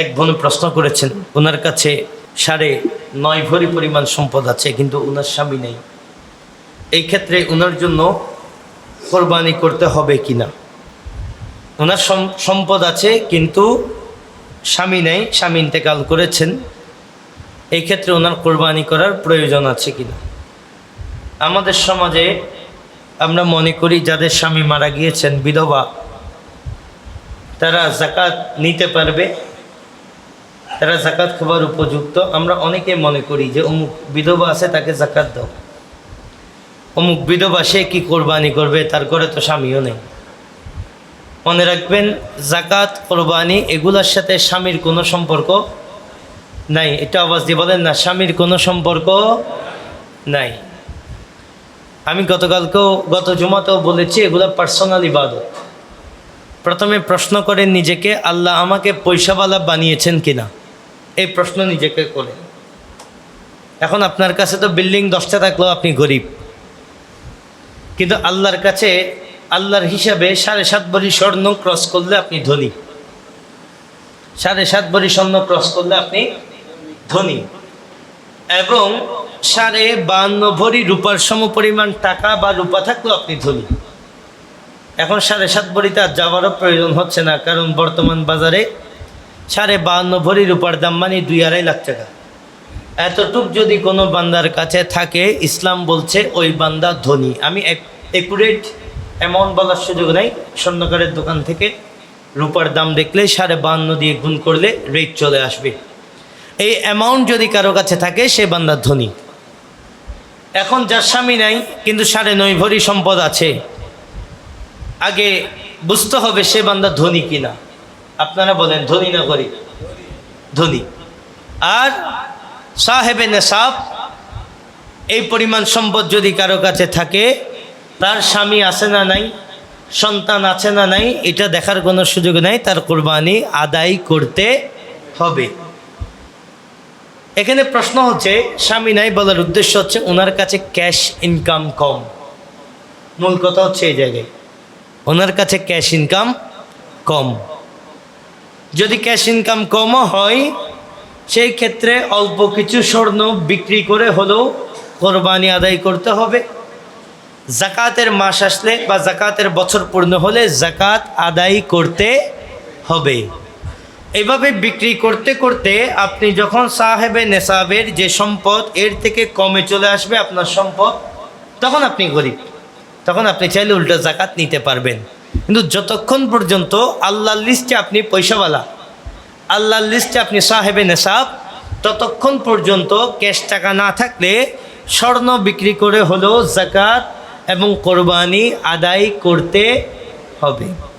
এক বোন প্রশ্ন করেছেন, ওনার কাছে 9.5 ভরি পরিমাণ সম্পদ আছে, কিন্তু ওনার স্বামী নেই। এই ক্ষেত্রে ওনার জন্য কোরবানি করতে হবে কিনা? ওনার সম্পদ আছে কিন্তু স্বামী নেই, স্বামী ইন্তেকাল করেছেন, এই ক্ষেত্রে ওনার কোরবানি করার প্রয়োজন আছে কিনা? আমাদের সমাজে আমরা মনে করি যাদের স্বামী মারা গিয়েছেন, বিধবা, তারা যাকাত নিতে পারবে, তারা যাকাত খাবার উপযুক্ত। আমরা অনেকে মনে করি যে অমুক বিধবা আছে, তাকে যাকাত দাও। অমুক বিধবা, সে কি কোরবানি করবে, তার ঘরে তো স্বামীও নেই। মনে রাখবেন, যাকাত, কোরবানি এগুলোর সাথে স্বামীর কোনো সম্পর্ক নাই। এটা আওয়াজ দিয়ে বলেন না, স্বামীর কোনো সম্পর্ক নাই। আমি গত জুমাতেও বলেছি, এগুলো পার্সোনাল ইবাদত। প্রথমে প্রশ্ন করেন নিজেকে, আল্লাহ আমাকে পয়সাওয়ালা বানিয়েছেন কিনা, এই প্রশ্ন নিজেকে করেন। এখন আপনার কাছে তো বিল্ডিং 10টা থাকলেও আপনি গরিব, কিন্তু আল্লাহর কাছে, আল্লাহর হিসাবে 7.5 ভরি স্বর্ণ ক্রস করলে আপনি ধনী। 7.5 ভরি স্বর্ণ ক্রস করলে আপনি ধনী, এবং 52.5 ভরি রূপার সমপরিমাণ টাকা বা রূপা থাকলেও আপনি ধনী। এখন 7.5 ভরিতে আর যাওয়ারও প্রয়োজন হচ্ছে না, কারণ বর্তমান বাজারে 52.5 ভরি রূপার দাম মানে 2-2.5 লাখ টাকা। এতটুক যদি কোনো বান্দার কাছে থাকে, ইসলাম বলছে ওই বান্দা ধনী। আমি একুরেট অ্যামাউন্ট বলার সুযোগ নাই, স্বর্ণকারের দোকান থেকে রূপার দাম দেখলে 52.5 দিয়ে গুণ করলে রেট চলে আসবে। এই অ্যামাউন্ট যদি কারো কাছে থাকে, সে বান্দা ধনী। এখন যার স্বামী নাই কিন্তু 9.5 ভরি সম্পদ আছে, আগে বুঝতে হবে সে বান্দা ধনী কিনা। আপনারা বলেন, ধনী না গরিব? ধনী। আর সাহেবে নেশাব, এই পরিমাণ সম্পদ যদি কারো কাছে থাকে, তার স্বামী আছে না নাই, সন্তান আছে না নাই, এটা দেখার কোনো সুযোগ নাই, তার কোরবানি আদায় করতে হবে। এখানে প্রশ্ন হচ্ছে, স্বামী নাই বলার উদ্দেশ্য হচ্ছে ওনার কাছে ক্যাশ ইনকাম কম। মূল কথা হচ্ছে এই জায়গায়, ওনার কাছে ক্যাশ ইনকাম কম। যদি ক্যাশ ইনকাম কমও হয়, সেই ক্ষেত্রে অল্প কিছু স্বর্ণ বিক্রি করে হলেও কোরবানি আদায় করতে হবে। যাকাতের মাস আসলে বা যাকাতের বছর পূর্ণ হলে যাকাত আদায় করতে হবে। এইভাবে বিক্রি করতে করতে আপনি যখন সাহেবে নেশাবের যে সম্পদ, এর থেকে কমে চলে আসবে আপনার সম্পদ, তখন আপনি গরিব, তখন আপনি চাইলে উল্টো যাকাত নিতে পারবেন। কিন্তু যতক্ষণ পর্যন্ত আল্লাহর লিস্টে আপনি পয়সাওয়ালা, আল্লাহর লিস্টে আপনি সাহেবে নেশাব, ততক্ষণ পর্যন্ত ক্যাশ টাকা না থাকলে স্বর্ণ বিক্রি করে হলেও যাকাত এবং কোরবানি আদায় করতে হবে।